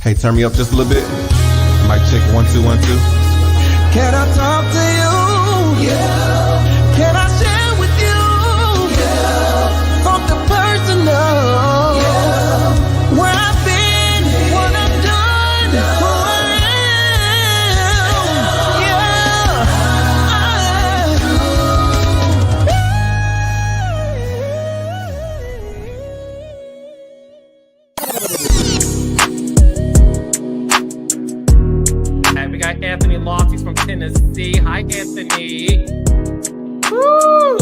Hey, turn me up just a little bit. Mic check 1 2 1 2. Can I talk to you? Yeah. Can I share with you? Yeah. Something personal. Yeah. Where I've been, what I've done, who I am. Yeah. We got Anthony Lofties from Tennessee. Hi, Anthony. Woo!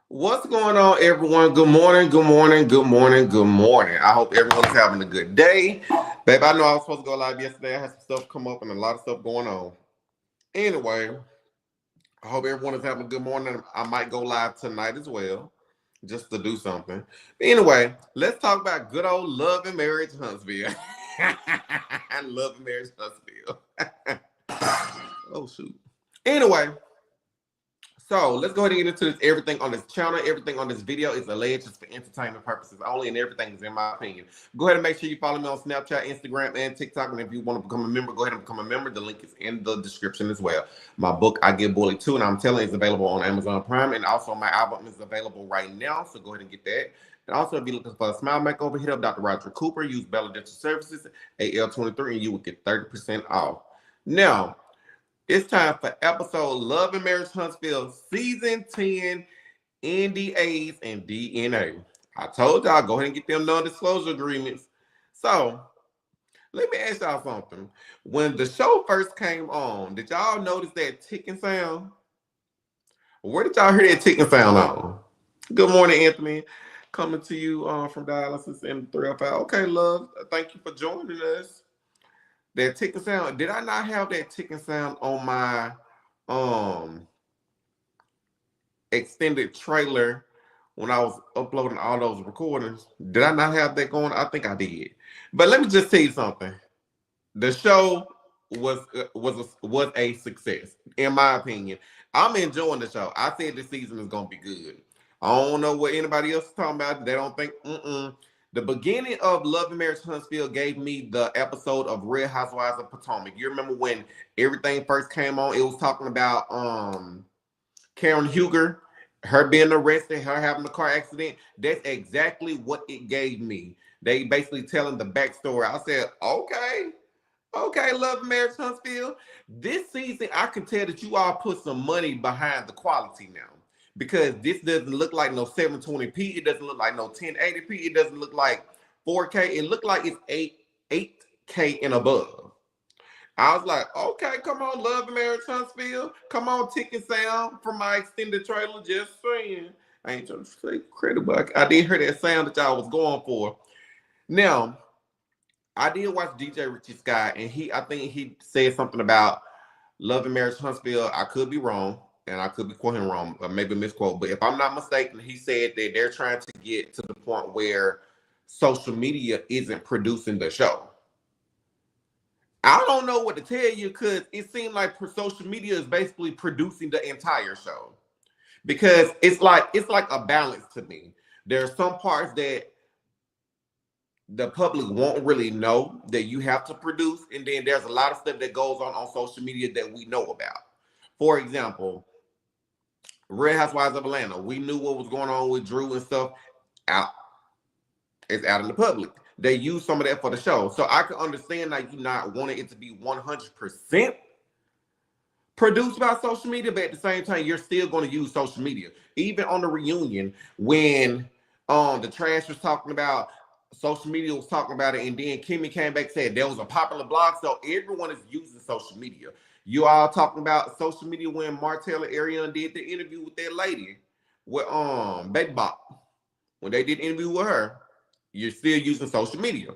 What's going on, everyone? Good morning, good morning, good morning, good morning. I hope everyone's having a good day. Babe, I know I was supposed to go live yesterday. I had some stuff come up and a lot of stuff going on. Anyway, I hope everyone is having a good morning. I might go live tonight as well, just to do something. But anyway, let's talk about good old love and marriage Huntsville. Love and marriage Huntsville. Oh, shoot. Anyway, so let's go ahead and get into this. Everything on this channel, everything on this video is alleged just for entertainment purposes only, and everything is in my opinion. Go ahead and make sure you follow me on Snapchat, Instagram, and TikTok. And if you want to become a member, go ahead and become a member. The link is in the description as well. My book, I Get Bullied Too, and I'm telling you, is available on Amazon Prime. And also my album is available right now, so go ahead and get that. And also, if you're looking for a smile makeover, hit up Dr. Roger Cooper. Use Bella Dental Services, AL23, and you will get 30% off. Now, it's time for episode Love and Marriage Huntsville, Season 10, NDAs and DNA. I told y'all, go ahead and get them non-disclosure agreements. So, let me ask y'all something. When the show first came on, did y'all notice that ticking sound? Where did y'all hear that ticking sound on? Good morning, Anthony. Coming to you from dialysis in 305. Okay, love. Thank you for joining us. That ticking sound, did I not have that ticking sound on my extended trailer when I was uploading all those recordings? Did I not have that going? I think I did. But let me just tell you something. The show was a success, in my opinion. I'm enjoying the show. I said this season is going to be good. I don't know what anybody else is talking about. They don't think, The beginning of Love and Marriage Huntsville gave me the episode of Real Housewives of Potomac. You remember when everything first came on? It was talking about Karen Huger, her being arrested, her having a car accident. That's exactly what it gave me. They basically telling the backstory. I said, okay, Love and Marriage Huntsville. This season, I can tell that you all put some money behind the quality now. Because this doesn't look like no 720p. It doesn't look like no 1080p. It doesn't look like 4K. It looked like it's 8K and above. I was like, okay, come on, Love and Marriage Huntsville. Come on, Ticking Sound from my extended trailer. Just saying. I ain't trying to say credit, but I did hear that sound that y'all was going for. Now, I did watch DJ Richie Sky, and I think he said something about Love and Marriage Huntsville. I could be wrong. And I could be quoting wrong, or maybe misquote, but if I'm not mistaken, he said that they're trying to get to the point where social media isn't producing the show. I don't know what to tell you, because it seemed like social media is basically producing the entire show. Because it's like a balance to me. There are some parts that the public won't really know that you have to produce, and then there's a lot of stuff that goes on social media that we know about. For example, Real Housewives of Atlanta. We knew what was going on with Drew and stuff. It's out in the public. They use some of that for the show. So I can understand that you not wanting it to be 100% produced by social media, but at the same time, you're still going to use social media. Even on the reunion, when the trash was talking about, social media was talking about it, and then Kimmy came back and said there was a popular blog, so everyone is using social media. You all talking about social media when Martell and Arian did the interview with that lady with Baby Bop. When they did the interview with her, you're still using social media.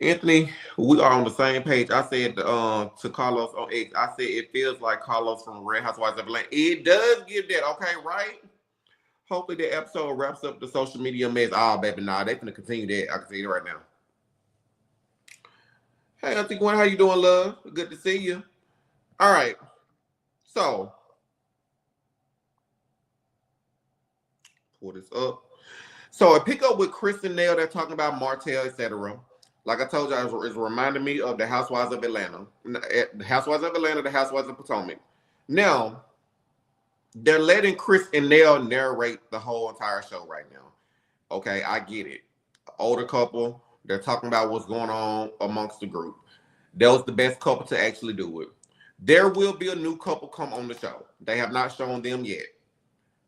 Anthony, we are on the same page. I said to Carlos on X, I said it feels like Carlos from Real Housewives of Atlanta. It does give that, okay, right? Hopefully the episode wraps up the social media mess. Oh, baby, nah, they're going to continue that. I can see it right now. Hey, Auntie Gwen, how you doing, love? Good to see you. All right. So pull this up. So I pick up with Chris and Nell. They're talking about Martell, etc. Like I told you, it's reminding me of the Housewives of Atlanta, the Housewives of Atlanta, the Housewives of Potomac. Now they're letting Chris and Nell narrate the whole entire show right now. Okay, I get it. Older couple. They're talking about what's going on amongst the group. That was the best couple to actually do it. There will be a new couple come on the show. They have not shown them yet.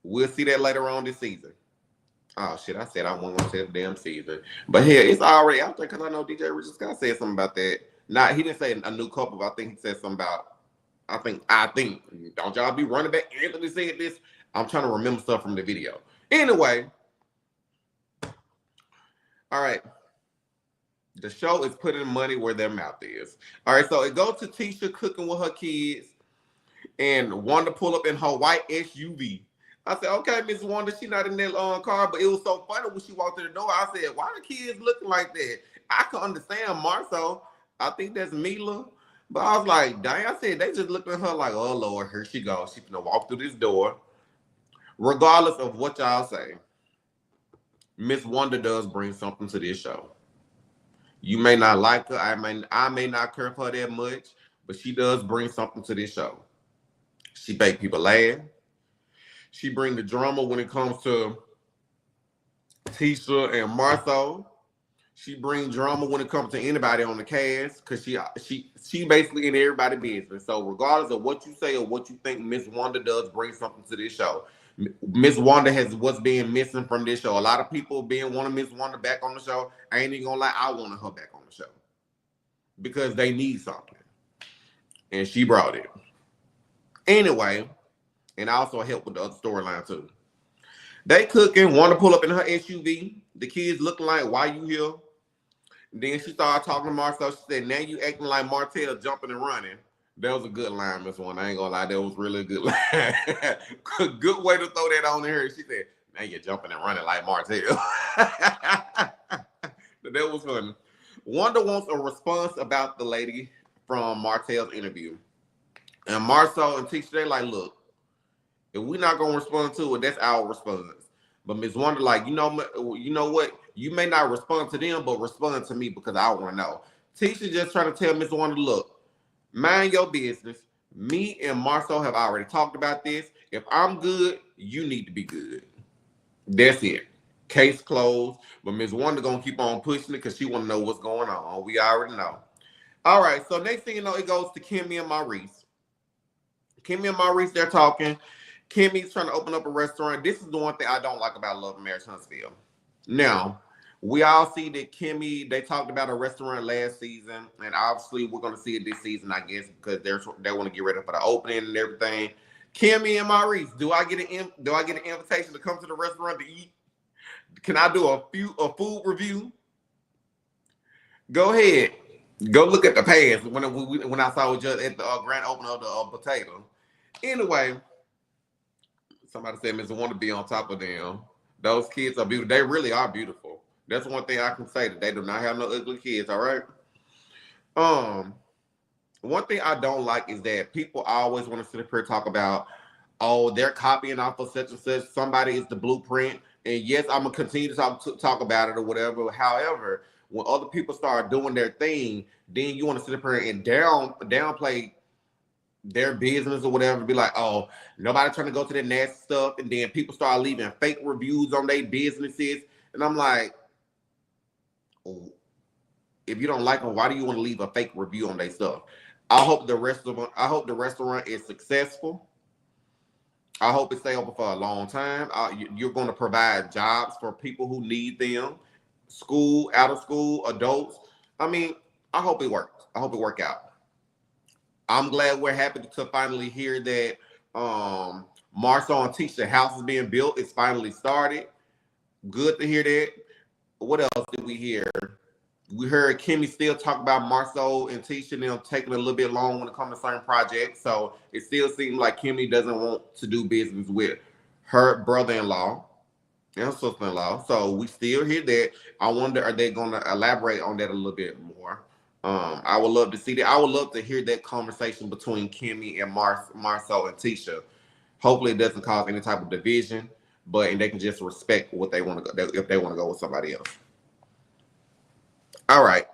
We'll see that later on this season. Oh shit! I said I wasn't gonna say the damn season, but here it's already out there because I know DJ Richard Scott said something about that. Not he didn't say a new couple, but I think he said something about. I think. Don't y'all be running back? Anthony said this. I'm trying to remember stuff from the video. Anyway, all right. The show is putting money where their mouth is. All right, so it goes to Tisha cooking with her kids and Wanda pull up in her white SUV. I said, okay, Miss Wanda, she not in that car, but it was so funny when she walked in the door. I said, why the kids looking like that? I can understand Marceau. I think that's Mila. But I was like, dang, I said, they just looked at her like, oh, Lord, here she goes. She's going to walk through this door. Regardless of what y'all say, Miss Wanda does bring something to this show. You may not like her. I may not care for her that much, but she does bring something to this show. She make people laugh. She bring the drama when it comes to Tisha and Marceau. She bring drama when it comes to anybody on the cast because she basically in everybody's business. So regardless of what you say or what you think, Miss Wanda does bring something to this show. Miss Wanda has what's being missing from this show. A lot of people wanting Miss Wanda back on the show. I ain't even gonna lie, I wanted her back on the show because they need something, and she brought it. Anyway, and also help with the other storyline too. They cooking, Wanda pull up in her SUV. The kids looking like, why you here? Then she started talking to Marcel. She said, now you acting like Martell jumping and running. That was a good line, Miss One. I ain't gonna lie, that was really a good line. Good way to throw that on her. She said, now you're jumping and running like Martell. That was funny. Wanda wants a response about the lady from Martell's interview. And Marcel and Tisha, they like, look, if we're not gonna respond to it, that's our response. But Miss Wanda, like, you know what? You may not respond to them, but respond to me because I want to know. Tisha just trying to tell Miss Wanda, look, mind your business. Me and Marcel have already talked about this. If I'm good, you need to be good. That's it. Case closed. But Miss Wanda gonna keep on pushing it because she want to know what's going on. We already know. All right. So next thing you know, it goes to Kimmy and Maurice. Kimmy and Maurice, they're talking. Kimmy's trying to open up a restaurant. This is the one thing I don't like about Love and Marriage Huntsville. Now, we all see that Kimmy, they talked about a restaurant last season, and obviously we're going to see it this season, I guess, because they want to get ready for the opening and everything. Kimmy and Maurice, do I get an invitation to come to the restaurant to eat? Can I do a food review? Go ahead. Go look at the past when I saw it just at the grand opening of the potato. Anyway, somebody said Mr. Want to be on top of them. Those kids are beautiful. They really are beautiful. That's one thing I can say, that they do not have no ugly kids, all right? One thing I don't like is that people always want to sit up here and talk about, oh, they're copying off of such and such. Somebody is the blueprint. And yes, I'm going to continue to talk about it or whatever. However, when other people start doing their thing, then you want to sit up here and downplay their business or whatever, be like, oh, nobody trying to go to the nasty stuff, and then people start leaving fake reviews on their businesses, and I'm like, oh, if you don't like them, why do you want to leave a fake review on their stuff? I hope the restaurant is successful. I hope it stay open for a long time. You're going to provide jobs for people who need them, school, out of school, adults. I mean, I hope it works. I hope it work out. I'm glad we're happy to finally hear that Marcel and Tisha house is being built. It's finally started. Good to hear that. What else did we hear? We heard Kimmy still talk about Marcel and Tisha and them taking a little bit long when it comes to certain projects. So it still seems like Kimmy doesn't want to do business with her brother-in-law and sister-in-law. So we still hear that. I wonder, are they going to elaborate on that a little bit more? I would love to see that. I would love to hear that conversation between Kimmy and Marcel and Tisha. Hopefully, it doesn't cause any type of division, and they can just respect what they want to go if they want to go with somebody else. All right.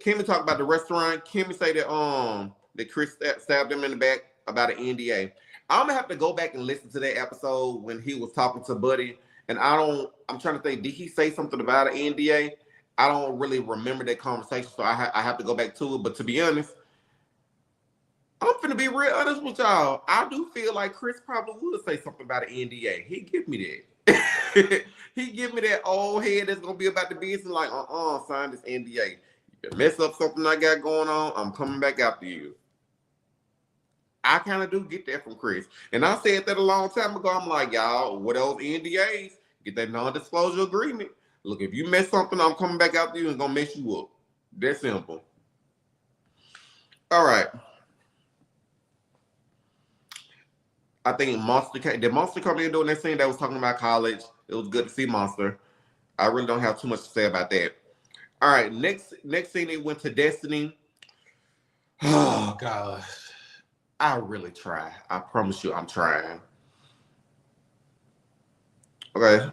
Kimmy talked about the restaurant. Kimmy say that Chris stabbed him in the back about an NDA. I'm gonna have to go back and listen to that episode when he was talking to Buddy, and I'm trying to think, did he say something about an NDA? I don't really remember that conversation, so I have to go back to it. But to be honest, I'm finna be real honest with y'all. I do feel like Chris probably would say something about an NDA. He give me that. He give me that old head that's gonna be about the business, like, sign this NDA. You mess up something I got going on, I'm coming back after you. I kind of do get that from Chris. And I said that a long time ago. I'm like, y'all, what those NDAs? Get that non-disclosure agreement. Look, if you mess something, I'm coming back after you and gonna mess you up. That's simple. All right. I think did Monster come in doing that scene that was talking about college? It was good to see Monster. I really don't have too much to say about that. All right, next scene, they went to Destiny. Oh gosh. I really try. I promise you I'm trying. Okay.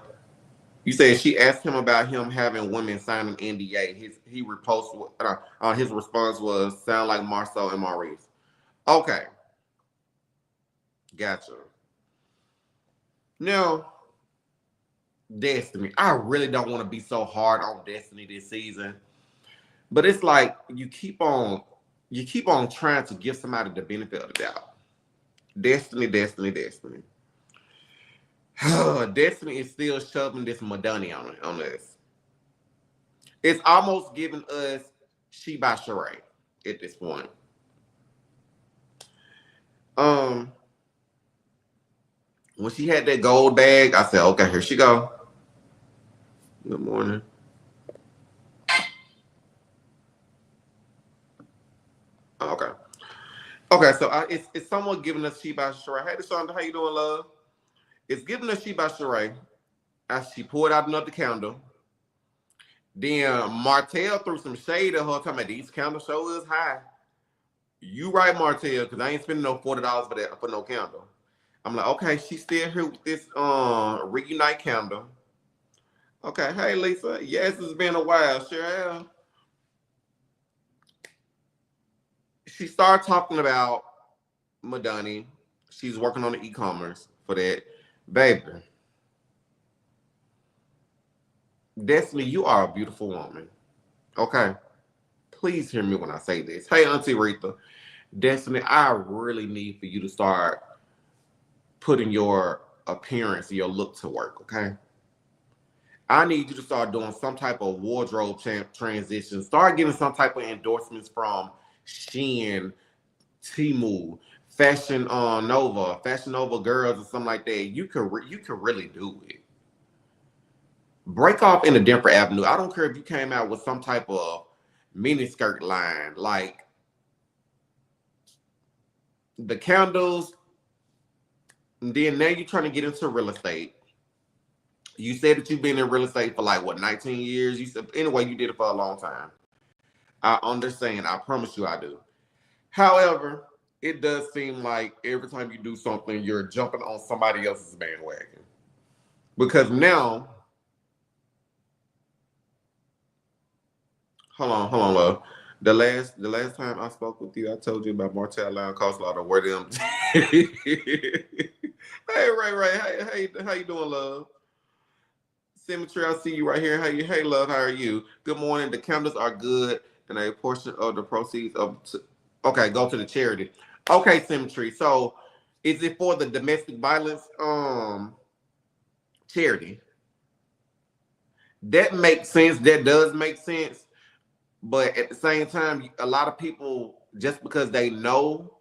You said she asked him about him having women sign an NDA. He reposted. His response was, "Sound like Marcel and Maurice." Okay, gotcha. Now, Destiny. I really don't want to be so hard on Destiny this season, but it's like you keep on trying to give somebody the benefit of the doubt. Destiny. Destiny is still shoving this Madani on us. It's almost giving us She by Sheree at this point. When she had that gold bag, I said, okay, here she go. Good morning. Okay, so it's somewhat giving us She by Sheree. Hey, Deshaunda, how you doing, love? It's giving us She by Sheree. As she poured out another candle. Then Martell threw some shade at her, talking about these candles show is high. You right, Martell, because I ain't spending no $40 for no candle. I'm like, okay, she's still here with this reunite candle. Okay, hey Lisa. Yes, it's been a while, sure have. She started talking about Madani. She's working on the e-commerce for that. Baby. Destiny, you are a beautiful woman. Okay? Please hear me when I say this. Hey, Auntie Retha. Destiny, I really need for you to start putting your appearance, your look to work, okay? I need you to start doing some type of wardrobe transition. Start getting some type of endorsements from Shein, Temu, Fashion Nova Girls, or something like that. You could really do it. Break off in a different avenue. I don't care if you came out with some type of mini skirt line, like the candles. And then now you're trying to get into real estate. You said that you've been in real estate for like, what, 19 years? You said, anyway, you did it for a long time. I understand. I promise you I do. However, it does seem like every time you do something, you're jumping on somebody else's bandwagon. Because now, hold on, love. The last time I spoke with you, I told you about Martell and Coastlaw to wear them. Hey, Ray. How you doing, love? Symmetry, I see you right here. Hey, love, how are you? Good morning. The candles are good, and a portion of the proceeds go to the charity. Okay, Symmetry. So, is it for the domestic violence charity? That makes sense. That does make sense. But at the same time, a lot of people, just because they know,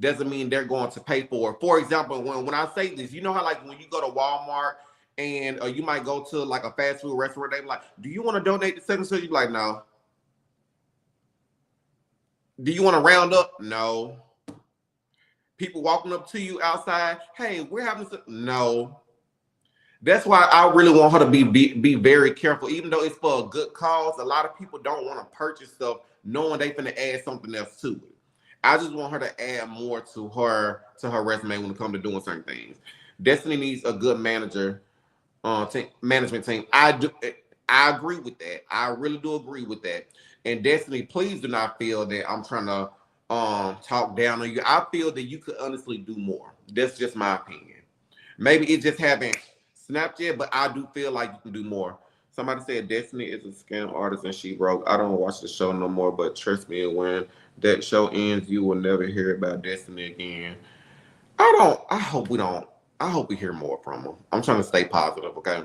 doesn't mean they're going to pay for it. For example, when I say this, you know how like when you go to Walmart and you might go to like a fast food restaurant, they be like, do you want to donate to such and such? You be like, no. Do you want to round up? No. People walking up to you outside, hey, we're having some. No. That's why I really want her to be very careful, even though it's for a good cause. A lot of people don't want to purchase stuff knowing they finna add something else to it. I just want her to add more to her resume when it comes to doing certain things. Destiny needs a good management team. I agree with that. I really do agree with that. And Destiny, please do not feel that I'm trying to talk down on you. I feel that you could honestly do more. That's just my opinion. Maybe it just haven't snapped yet, but I do feel like you can do more. Somebody said Destiny is a scam artist and she broke. I don't watch the show no more, but trust me, when that show ends, you will never hear about Destiny again. I don't. I hope we don't. I hope we hear more from her. I'm trying to stay positive, okay?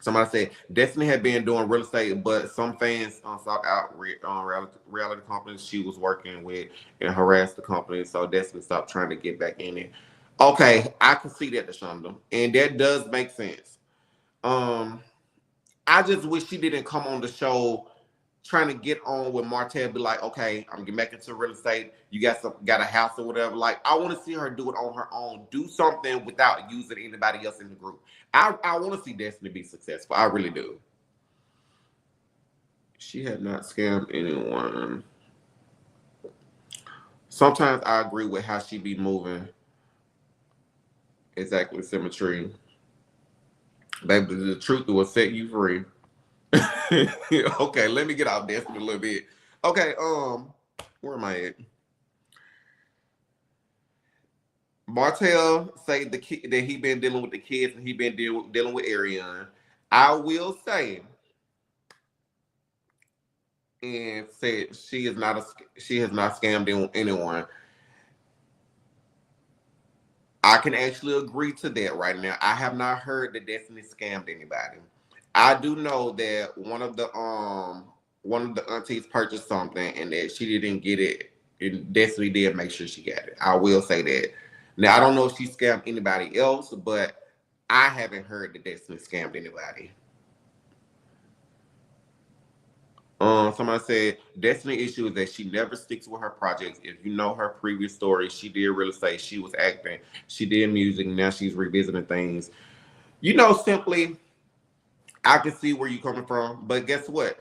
Somebody said Destiny had been doing real estate, but some fans sought out reality companies she was working with and harassed the company. So Destiny stopped trying to get back in it. Okay, I can see that, Deshonda, and that does make sense. Um, I just wish she didn't come on the show trying to get on with Martell, be like, okay, I'm getting back into real estate. You got a house or whatever. Like, I want to see her do it on her own. Do something without using anybody else in the group. I want to see Destiny be successful. I really do. She had not scammed anyone. Sometimes I agree with how she be moving. Exactly, symmetry. Baby, the truth will set you free. Okay, let me get off Destiny a little bit. Okay, where am I at? Martell say the kid that he been dealing with the kids and he been dealing with Arian. I will say, and said she has not scammed anyone. I can actually agree to that right now. I have not heard that Destiny scammed anybody. I do know that one of the aunties purchased something and that she didn't get it. And Destiny did make sure she got it. I will say that. Now I don't know if she scammed anybody else, but I haven't heard that Destiny scammed anybody. Somebody said Destiny issue is that she never sticks with her projects. If you know her previous story, she did real estate, she was acting, she did music, now she's revisiting things. Simply, I can see where you're coming from, but guess what?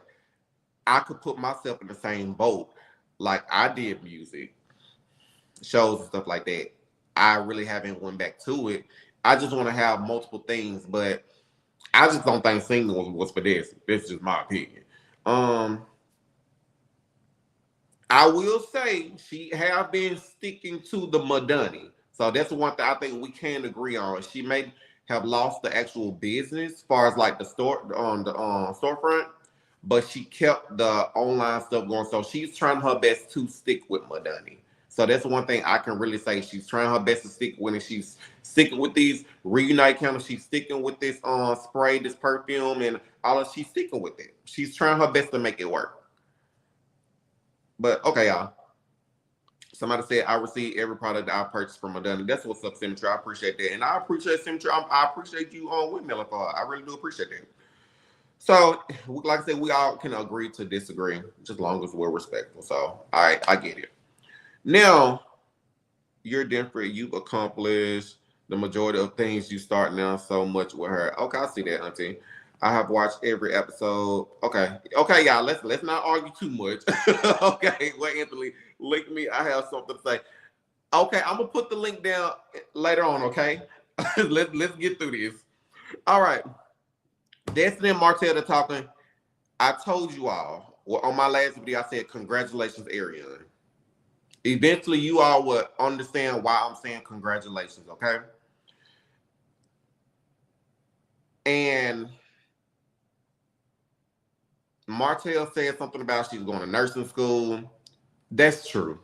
I could put myself in the same boat. Like I did music, shows and stuff like that. I really haven't went back to it. I just want to have multiple things, but I just don't think singing was for this. This is just my opinion. Um, I will say she have been sticking to the Madani. So that's one thing I think we can agree on. She may have lost the actual business as far as like the store on the storefront, but she kept the online stuff going. So she's trying her best to stick with Madani. So that's one thing I can really say. She's trying her best to stick with it. She's sticking with these reunite counters. She's sticking with this spray, this perfume, and all of she's sticking with it. She's trying her best to make it work. But okay, y'all. Somebody said I receive every product that I purchased from Madonna. That's what's up, Symmetry. I appreciate that. And I appreciate Symmetry. I appreciate you on windmilling for her. I really do appreciate that. So, like I said, we all can agree to disagree, just as long as we're respectful. So, all right, I get it. Now, you're different. You've accomplished the majority of things you start now so much with her. Okay, I see that, Auntie. I have watched every episode. Okay, y'all. Let's not argue too much. Okay, wait, Anthony, link me. I have something to say. Okay, I'm gonna put the link down later on. Okay, let's get through this. All right, Destiny and Martell are talking. I told you all on my last video. I said congratulations, Arian. Eventually, you all will understand why I'm saying congratulations. Okay, and Martell said something about she's going to nursing school. That's true.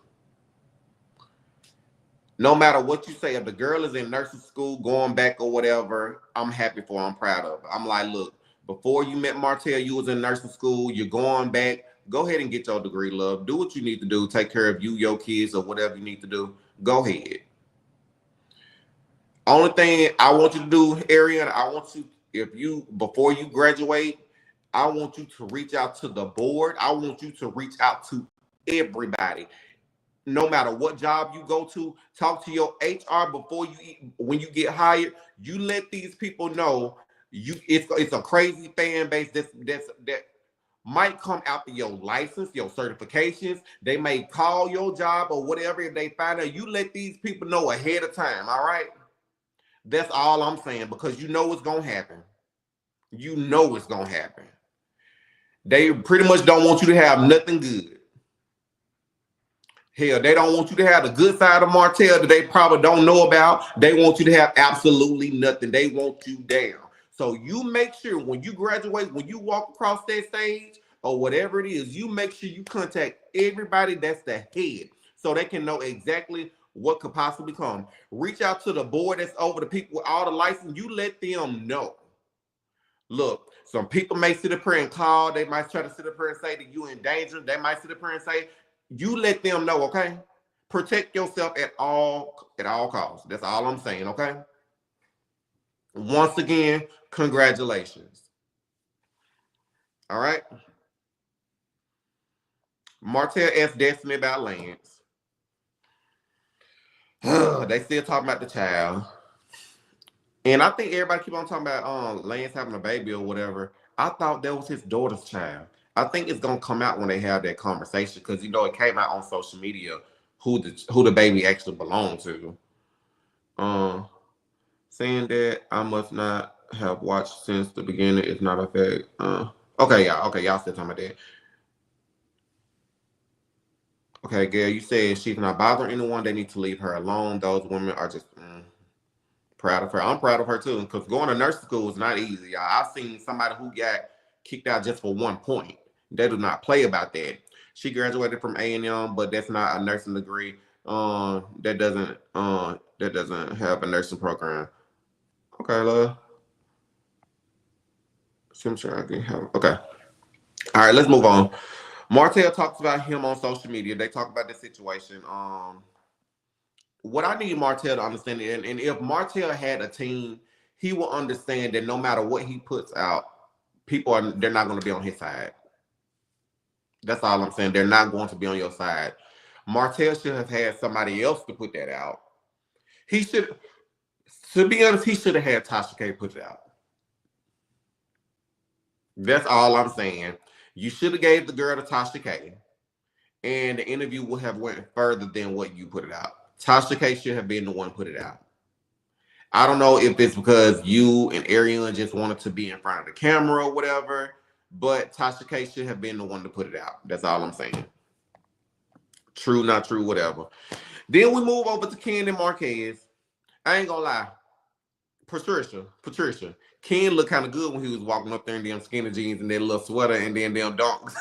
No matter what you say, if the girl is in nursing school, going back or whatever, I'm happy for her. I'm proud of her. I'm like, look, before you met Martell, you was in nursing school. You're going back. Go ahead and get your degree, love. Do what you need to do. Take care of you, your kids, or whatever you need to do. Go ahead. Only thing I want you to do, Arian, I want you, before you graduate, I want you to reach out to the board. I want you to reach out to everybody. no matter what job you go to, talk to your HR before when you get hired. You let these people know it's a crazy fan base that might come after your license, your certifications. They may call your job or whatever if they find out. You let these people know ahead of time, all right? That's all I'm saying, because you know it's gonna happen. You know it's gonna happen. They pretty much don't want you to have nothing good. Hell, they don't want you to have the good side of Martell that they probably don't know about. They want you to have absolutely nothing. They want you down. So you make sure when you graduate, when you walk across that stage or whatever it is, you make sure you contact everybody that's the head so they can know exactly what could possibly come. Reach out to the board that's over the people with all the license. You let them know. Look, some people may sit up here and call. They might try to sit up here and say that you in danger. They might sit up here and say, you let them know, okay? Protect yourself at all costs. That's all I'm saying, okay? Once again, congratulations. All right? Martell asked Destiny about Lance. They still talking about the child. And I think everybody keep on talking about Lance having a baby or whatever. I thought that was his daughter's child. I think it's gonna come out when they have that conversation, because it came out on social media who the baby actually belonged to. Saying that I must not have watched since the beginning is not a fact. Okay, y'all still talking about that. Okay, Gail, you said she's not bothering anyone. They need to leave her alone. Those women are just proud of her. I'm proud of her too, because going to nursing school is not easy. I've seen somebody who got kicked out just for 1 point. They do not play about that. She graduated from A&M, but that's not a nursing degree. That doesn't have a nursing program. Okay, love. I'm sure I can have. Okay. All right, let's move on. Martell talks about him on social media. They talk about the situation. What I need Martell to understand, and if Martell had a team, he will understand that no matter what he puts out, they're not going to be on his side. That's all I'm saying. They're not going to be on your side. Martell should have had somebody else to put that out. To be honest, he should have had Tasha K put it out. That's all I'm saying. You should have gave the girl to Tasha K, and the interview would have went further than what you put it out. Tasha K should have been the one put it out. I don't know if it's because you and Arian just wanted to be in front of the camera or whatever, but Tasha K should have been the one to put it out. That's all I'm saying. True, not true, whatever. Then we move over to Ken and Marquez. I ain't gonna lie. Patricia. Ken looked kind of good when he was walking up there in them skinny jeans and that little sweater and then them donks.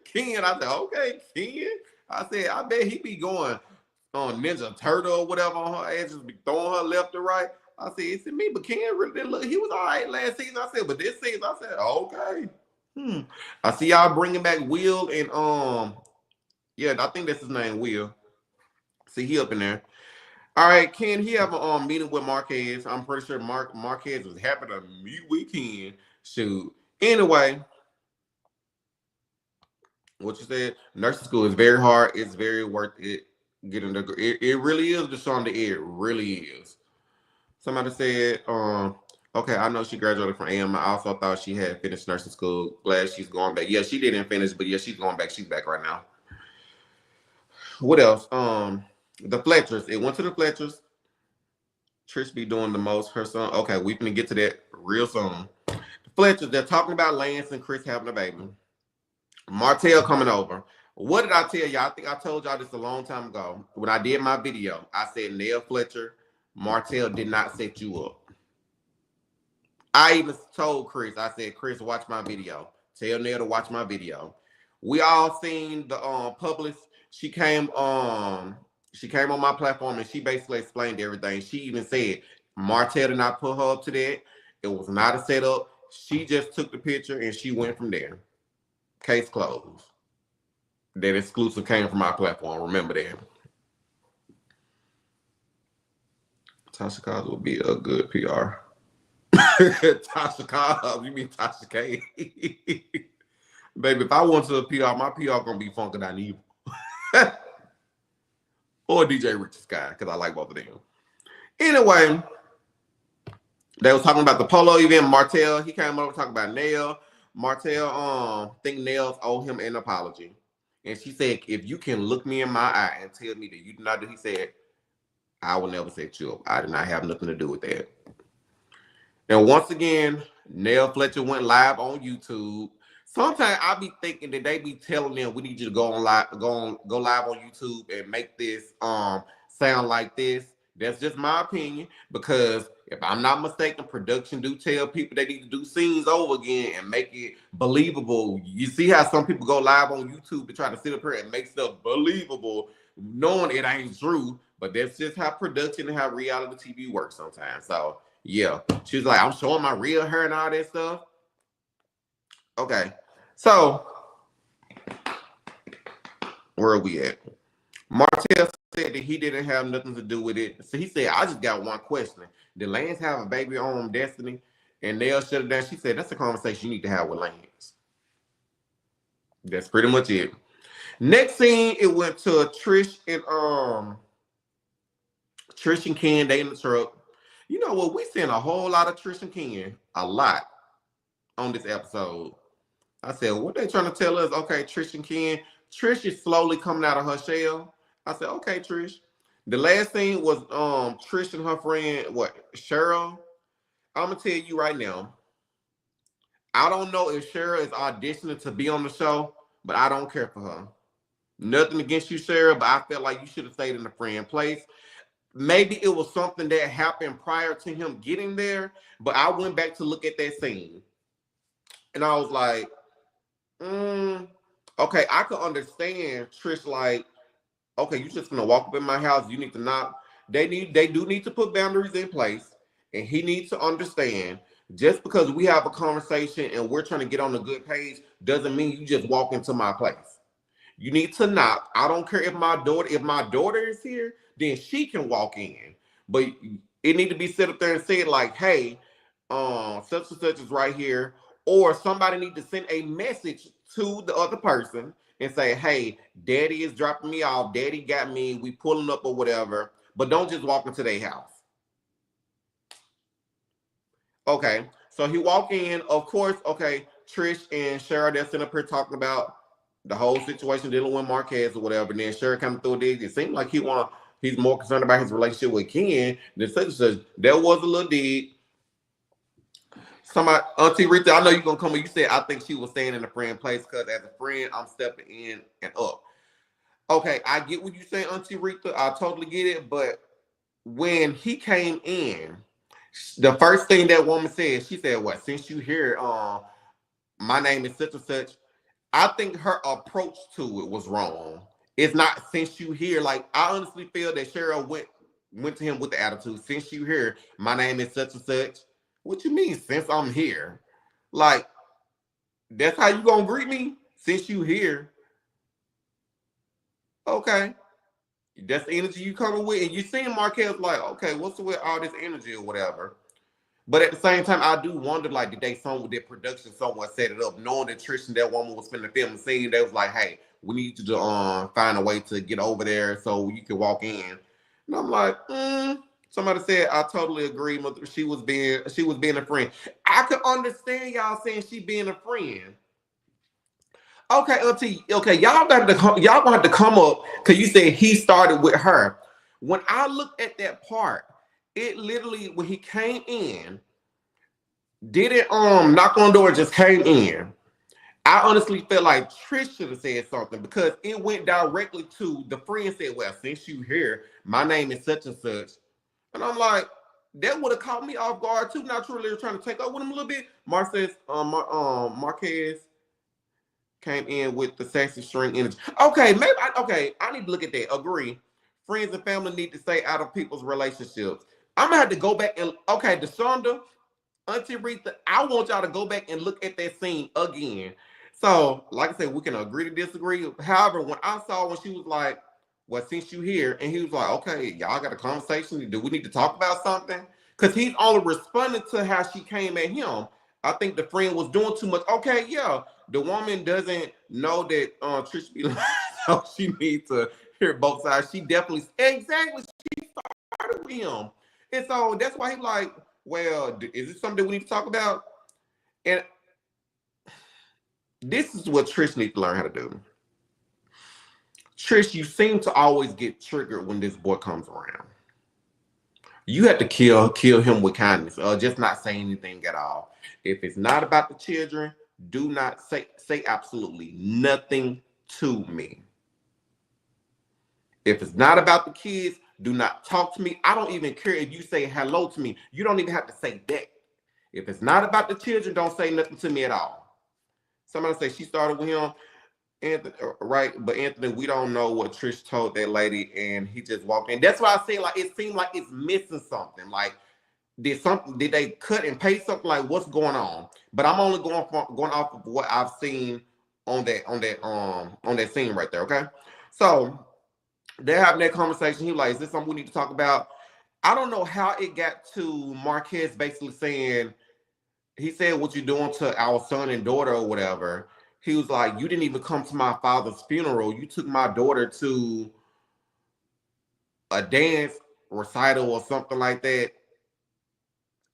Ken, I said, okay, Ken. I said, I bet he be going on Ninja Turtle or whatever on her ass, just be throwing her left or right. I said, it's me, but Ken really look, he was all right last season. I said, but this season, I said, okay. I see y'all bringing back Will and yeah, I think that's his name, Will. See, he up in there. All right, Ken, he have a meeting with Marquez. I'm pretty sure Marquez was happy to meet with Ken. Shoot. Anyway, what you said, nursing school is very hard. It's very worth it. Getting the it really is, Deshaun. It really is. Somebody said, okay, I know she graduated from AM. I also thought she had finished nursing school. Glad she's going back. Yeah, she didn't finish, but yeah, she's going back. She's back right now. What else? The Fletchers. It went to the Fletchers. Trish be doing the most. Her son. Okay, we can get to that real soon. The Fletchers, they're talking about Lance and Chris having a baby. Martell coming over. What did I tell y'all? I think I told y'all this a long time ago. When I did my video, I said, Nell Fletcher, Martell did not set you up. I even told Chris, I said, Chris, watch my video. Tell Nell to watch my video. We all seen the published. She came on my platform and she basically explained everything. She even said Martell did not put her up to that. It was not a setup. She just took the picture and she went from there. Case closed. That exclusive came from my platform. Remember that. Tasha Cobbs will be a good PR. Tasha Cobbs, you mean Tasha K? Baby, if I want to a PR, my PR gonna be funky than evil. or DJ Rich Sky, because I like both of them. Anyway, they was talking about the polo event. Martell, he came over talking about Nail. Martell, think Nails owe him an apology. And she said, if you can look me in my eye and tell me that you did not do, he said, I will never set you up. I did not have nothing to do with that. And once again, Nail Fletcher went live on YouTube. Sometimes I be thinking that they be telling them we need you to go live on YouTube and make this sound like this. That's just my opinion, because if I'm not mistaken, production do tell people they need to do scenes over again and make it believable. You see how some people go live on YouTube to try to sit up here and make stuff believable, knowing it ain't true. But that's just how production and how reality TV works sometimes. So yeah, she was like, I'm showing my real hair and all that stuff. Okay, so where are we at? Martell said that he didn't have nothing to do with it. So he said, I just got one question. Did Lance have a baby on Destiny? And they'll shut it down. She said, that's a conversation you need to have with Lance. That's pretty much it. Next scene, it went to Trish and Ken, they in the truck. You know what? We seeing a whole lot of Trish and Ken, a lot, on this episode. I said, what they trying to tell us? Okay, Trish and Ken. Trish is slowly coming out of her shell. I said, okay, Trish. The last scene was Trish and her friend, Cheryl. I'm gonna tell you right now. I don't know if Cheryl is auditioning to be on the show, but I don't care for her. Nothing against you, Cheryl, but I felt like you should have stayed in the friend place. Maybe it was something that happened prior to him getting there, but I went back to look at that scene. And I was like, okay, I could understand Trish like, okay, you're just gonna walk up in my house. You need to not. They do need to put boundaries in place, and he needs to understand. Just because we have a conversation and we're trying to get on a good page doesn't mean you just walk into my place. You need to knock. I don't care if my daughter is here, then she can walk in. But it need to be set up there and said like, hey, such and such is right here, or somebody need to send a message to the other person and say, hey, daddy is dropping me off. Daddy got me. We pulling up or whatever. But don't just walk into their house. Okay. So he walk in. Of course, okay, Trish and Cheryl, they're sitting up here talking about the whole situation dealing with Marquez or whatever. And then Cheryl coming through this. It seemed like he's more concerned about his relationship with Ken than such and such. There was a little dig. Somebody, Auntie Rita, I know you're gonna come and you said I think she was staying in a friend place because as a friend, I'm stepping in and up. Okay, I get what you're saying, Auntie Rita. I totally get it. But when he came in, the first thing that woman said, she said, what, since you here, my name is such and such. I think her approach to it was wrong. It's not since you here. Like, I honestly feel that Cheryl went to him with the attitude, since you here, my name is such and such. What you mean, since I'm here? Like, that's how you gonna greet me? Since you here. Okay. That's the energy you coming with. And you seeing Marquez like, okay, what's with all this energy or whatever? But at the same time, I do wonder, like, did they some with their production, someone set it up, knowing that Trish and that woman was finna film the scene, they was like, hey, we need you to find a way to get over there so you can walk in. And I'm like, somebody said, I totally agree. She was being a friend. I could understand y'all saying she being a friend. Okay, Auntie. Okay, y'all gonna have to come up because you said he started with her. When I look at that part, it literally when he came in, didn't knock on the door, just came in. I honestly felt like Trish should have said something because it went directly to the friend said, well, since you here, my name is such and such. And I'm like, that would have caught me off guard too. Naturally, trying to take up with him a little bit. Marquez came in with the sexy string energy. Okay, I need to look at that. Agree. Friends and family need to stay out of people's relationships. I'm gonna have to go back and DeShonda, Auntie Rita, I want y'all to go back and look at that scene again. So, like I said, we can agree to disagree. However, when I saw when she was like, well, since you here, and he was like, okay, y'all got a conversation. Do we need to talk about something? Because he's only responding to how she came at him. I think the friend was doing too much. Okay, yeah, the woman doesn't know that Trish be like, so she needs to hear both sides. She definitely exactly she started with him, and so that's why he like, well, is this something that we need to talk about? And this is what Trish needs to learn how to do. Trish, you seem to always get triggered when this boy comes around. You have to kill him with kindness, or just not say anything at all. If it's not about the children, do not say absolutely nothing to me. If it's not about the kids, do not talk to me. I don't even care if you say hello to me. You don't even have to say that. If it's not about the children, don't say nothing to me at all. Somebody say she started with him, Anthony, right? But Anthony, we don't know what Trish told that lady, and he just walked in. That's why I say, like, it seemed like it's missing something. Like, did they cut and paste something? Like, what's going on? But I'm only going off of what I've seen on that scene right there. Okay, so they're having that conversation. He like, is this something we need to talk about? I don't know how it got to Marquez basically saying, he said, what you doing to our son and daughter or whatever. He was like, you didn't even come to my father's funeral. You took my daughter to a dance recital or something like that.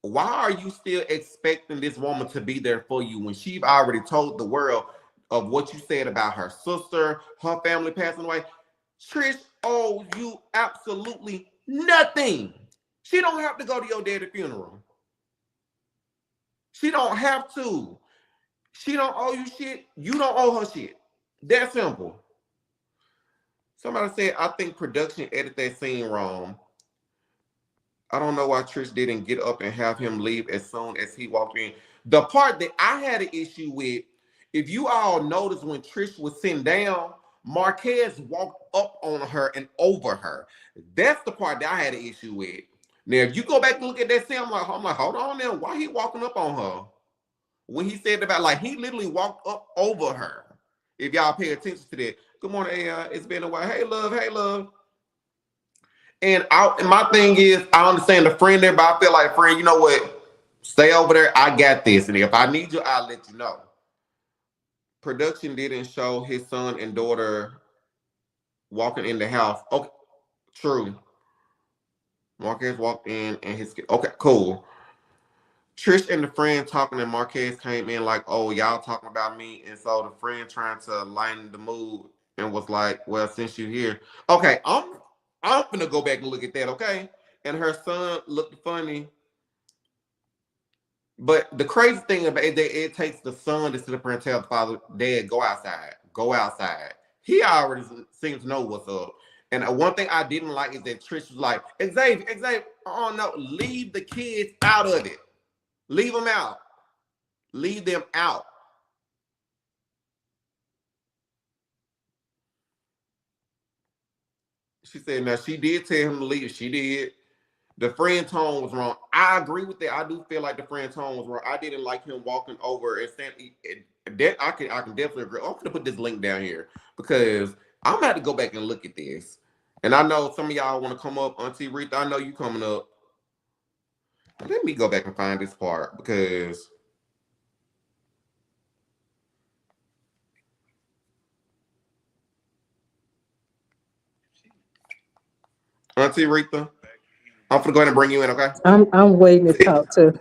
Why are you still expecting this woman to be there for you when she's already told the world of what you said about her sister, her family passing away? Trish owes you absolutely nothing. She don't have to go to your daddy's funeral. She don't have to. She don't owe you shit. You don't owe her shit. That simple. Somebody said, I think production edited that scene wrong. I don't know why Trish didn't get up and have him leave as soon as he walked in. The part that I had an issue with, if you all notice when Trish was sitting down, Marquez walked up on her and over her. That's the part that I had an issue with. Now, if you go back and look at that scene, I'm like, hold on now. Why he walking up on her? When he said about, like, he literally walked up over her. If y'all pay attention to that. Good morning, AI. It's been a while. Hey, love. Hey, love. And my thing is, I understand the friend there, but I feel like, friend, you know what? Stay over there. I got this. And if I need you, I'll let you know. Production didn't show his son and daughter walking in the house. Okay, true. Marquez walked in and his... Okay, cool. Trish and the friend talking, and Marquez came in like, oh, y'all talking about me. And so the friend trying to lighten the mood and was like, well, since you're here. Okay, I'm gonna go back and look at that, okay? And her son looked funny. But the crazy thing about it, it takes the son to sit up and tell the father, Dad, go outside. Go outside. He already seems to know what's up. And one thing I didn't like is that Trish was like, Xavier, oh no, leave the kids out of it. Leave them out. Leave them out. She said, now she did tell him to leave. She did. The friend tone was wrong. I agree with that. I do feel like the friend tone was wrong. I didn't like him walking over and saying that. I can definitely agree. I'm gonna put this link down here because I'm gonna have to go back and look at this. And I know some of y'all want to come up. Auntie Rita, I know you coming up. Let me go back and find this part because Auntie Rita, I'm gonna go ahead and bring you in, okay? I'm waiting to talk to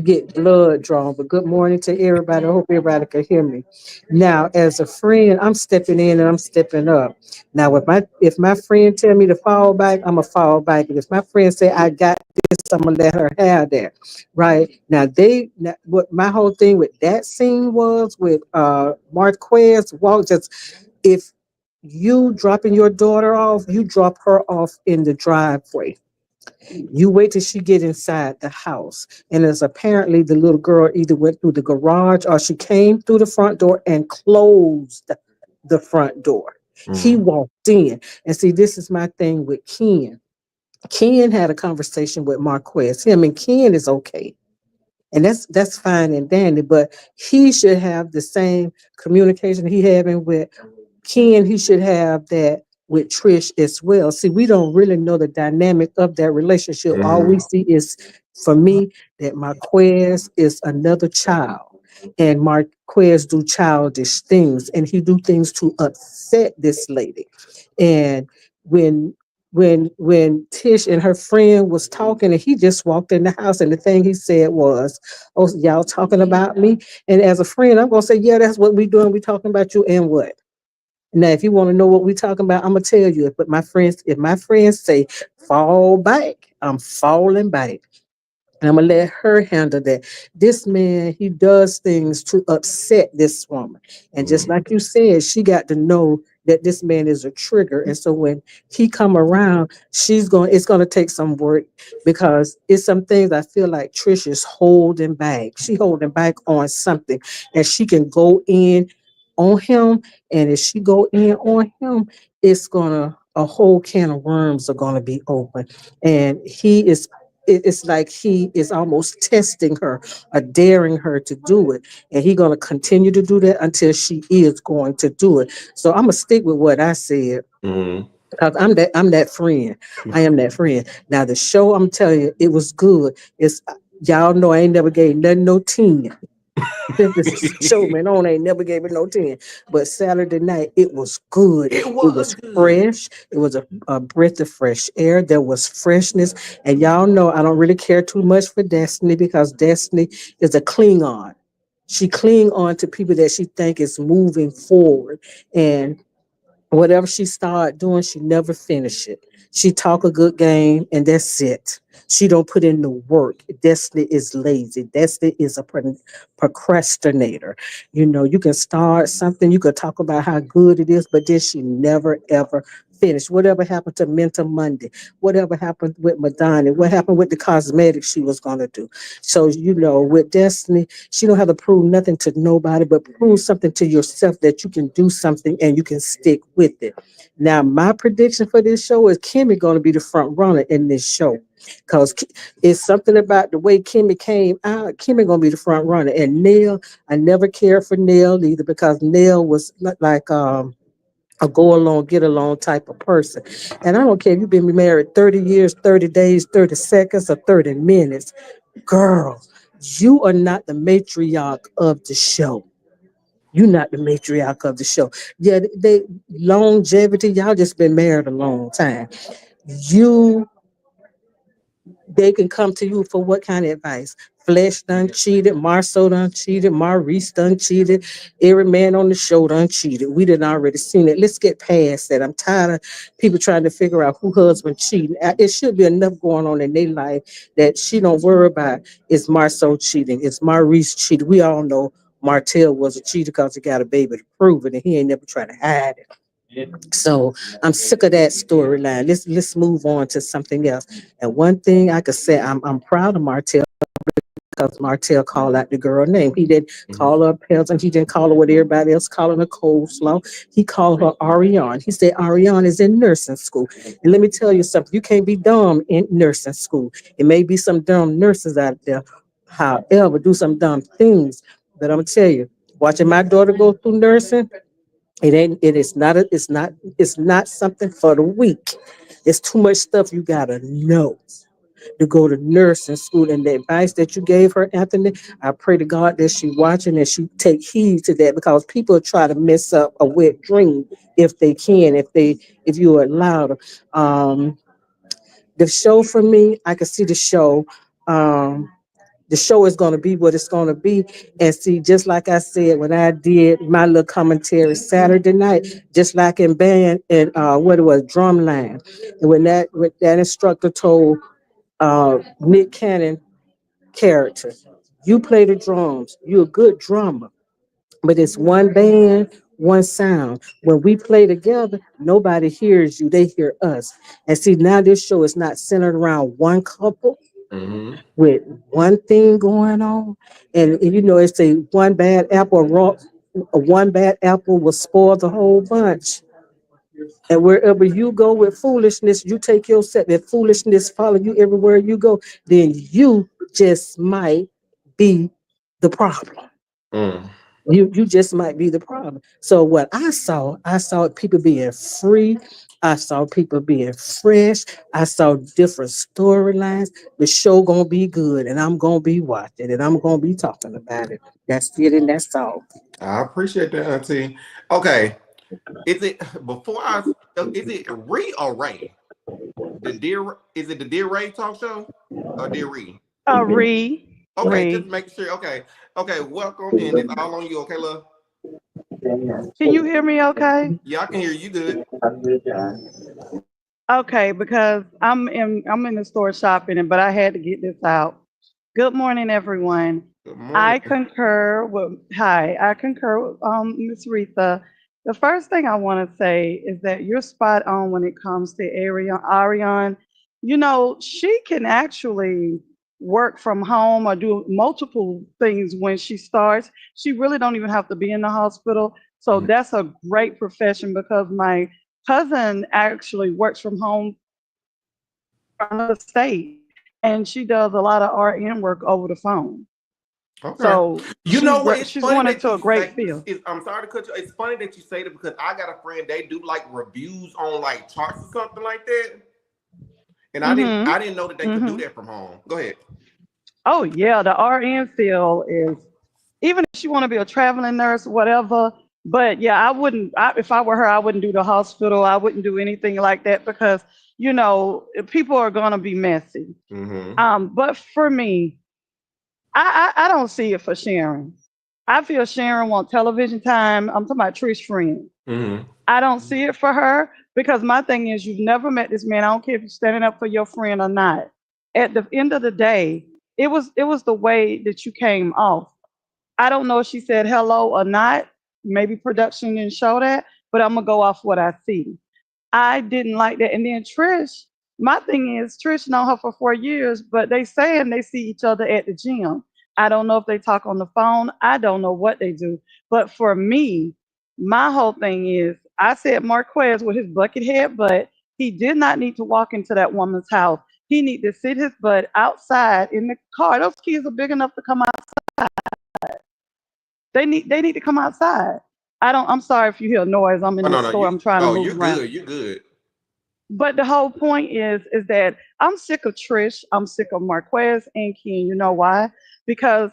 get blood drawn. But good morning to everybody. I hope everybody can hear me. Now, as a friend, I'm stepping in and I'm stepping up. Now, if my friend tell me to fall back, I'm gonna fall back. And if my friend say I got this, I'm gonna let her have that. Right now, what my whole thing with that scene was with Marquez walk just if you dropping your daughter off, you drop her off in the driveway. You wait till she get inside the house. And as apparently the little girl either went through the garage or she came through the front door and closed the front door. He walked in. And see, this is my thing with Ken. Ken had a conversation with Marquez. Him and Ken is okay. And that's fine and dandy, but he should have the same communication he having with Ken. He should have that with Trish as well. See, we don't really know the dynamic of that relationship. All we see is, for me, that Marquez is another child. and Marquez do childish things, and he do things to upset this lady. And when when Tish and her friend was talking, and he just walked in the house, and the thing he said was, "Oh, y'all talking about me?" And as a friend, I'm gonna say, "Yeah, that's what we doing. We talking about you, and what?" Now, if you want to know what we talking about, I'm gonna tell you. But my friends, if my friends say fall back, I'm falling back. And I'm gonna let her handle that. This man, he does things to upset this woman. And just Mm. like you said, she got to know that this man is a trigger. And so when he come around, it's gonna take some work, because it's some things I feel like Trish is holding back. She holding back on something. And she can go in on him. And if she go in on him, it's gonna a whole can of worms are gonna be open. And it's like he is almost testing her or daring her to do it, and he's going to continue to do that until she is going to do it. So I'm going to stick with what I said, Mm. because I'm that friend. I am that friend. Now the show, I'm telling you, it was good. It's Y'all know I ain't never gave nothing no 10. Since this show man on, I ain't never gave it no 10. But Saturday night, it was good. It It was was good. fresh. It was a breath of fresh air. There was freshness. And y'all know I don't really care too much for Destiny, because Destiny is a Klingon. She cling on to people that she think is moving forward. And whatever she start doing, she never finish it. She talk a good game, and that's it. She don't put in the work. Destiny is lazy. Destiny is a procrastinator. You know, you can start something, you could talk about how good it is, but then she never ever finish. Whatever happened to Mental Monday? Whatever happened with Madonna? What happened with the cosmetics she was gonna do? So you know, with Destiny, she don't have to prove nothing to nobody, but prove something to yourself, that you can do something and you can stick with it. Now, my prediction for this show is Kimmy going to be the front runner in this show, because it's something about the way Kimmy came out. Kimmy going to be the front runner, and Neil, I never cared for Neil either, because Neil was like a go along, get along type of person. And I don't care if you've been married 30 years, 30 days, 30 seconds, or 30 minutes. Girl, you are not the matriarch of the show. You're not the matriarch of the show. Yeah, they longevity, y'all just been married a long time. You They can come to you for what kind of advice? Flesh done cheated, Marceau done cheated, Maurice done cheated, every man on the show done cheated. We done already seen it. Let's get past that. I'm tired of people trying to figure out who husband cheating. It should be enough going on in their life that she don't worry about is Marceau cheating, is Maurice cheating. We all know Martell was a cheater because he got a baby to prove it, and he ain't never tried to hide it. So I'm sick of that storyline. Let's move on to something else. And one thing I could say, I'm proud of Martell, because Martell called out the girl name. He didn't Mhm. call her a peasant. He didn't call her what everybody else calling her coleslaw. He called her Ariane. He said Ariane is in nursing school. And let me tell you something. You can't be dumb in nursing school. It may be some dumb nurses out there, however, do some dumb things. But I'm gonna tell you, watching my daughter go through nursing, it's not something for the weak. It's too much stuff you gotta know to go to nursing school. And the advice that you gave her, Anthony, I pray to God that she watching and she take heed to that, because people try to mess up a wet dream if they can, if you allow them. The show for me, I can see the show. Um, the show is going to be what it's going to be. And see, just like I said, when I did my little commentary Saturday night, just like in band and what it was, drumline, and when that instructor told Nick Cannon character, you play the drums, you're a good drummer, but it's one band, one sound. When we play together, nobody hears you, they hear us. And see, now this show is not centered around one couple Mhm. with one thing going on. And you know, it's a one bad apple one bad apple will spoil the whole bunch. And wherever you go with foolishness, you take your set. If foolishness follow you everywhere you go, then you just might be the problem. Mm. You just might be the problem. So what I saw people being free. I saw people being fresh. I saw different storylines. The show gonna be good, and I'm gonna be watching, and I'm gonna be talking about it. That's it, and that's all. I appreciate that, Auntie. Okay, is it is it Ree or Ray? Is it the Dear Ray talk show or Dear Ree? Okay, just Ree. making sure. Okay, welcome, and it's all on you. Okay, love. Can you hear me okay? Yeah, I can hear you good. Okay, because I'm in the store shopping, but I had to get this out. Good morning, everyone. Good morning. I concur with Miss Retha. The first thing I want to say is that you're spot on when it comes to Arian. You know, she can actually work from home or do multiple things when she starts. She really don't even have to be in the hospital. So Mhm. that's a great profession because my cousin actually works from home from another state and she does a lot of RN work over the phone. Okay. So You know what? It's she's funny going that into you a great say. field. I'm sorry to cut you. It's funny that you say that because I got a friend. They do like reviews on like charts or something like that, and Mhm. I didn't know that they could do Mhm. that from home. Go ahead. Oh yeah, the RN field is even if you want to be a traveling nurse, whatever. But yeah, if I were her, I wouldn't do the hospital. I wouldn't do anything like that because people are gonna be messy. Mm-hmm. But for me, I don't see it for Sharon. I feel Sharon want television time. I'm talking about Trish friend. Mm-hmm. I don't see it for her because my thing is you've never met this man. I don't care if you're standing up for your friend or not. At the end of the day, it was the way that you came off. I don't know if she said hello or not. Maybe production didn't show that, but I'm gonna go off what I see. I didn't like that. And then Trish, my thing is Trish known her for 4 years, but they saying they see each other at the gym. I don't know if they talk on the phone. I don't know what they do. But for me, my whole thing is I said Marquez with his bucket head, but he did not need to walk into that woman's house. He need to sit his butt outside in the car. Those kids are big enough to come out. They need to come outside. I'm sorry if you hear noise. I'm Oh in the no, no, store. you. I'm trying to Oh, move you're around. good. You're good. But the whole point is that I'm sick of Trish. I'm sick of Marquez and Ken. You know why? Because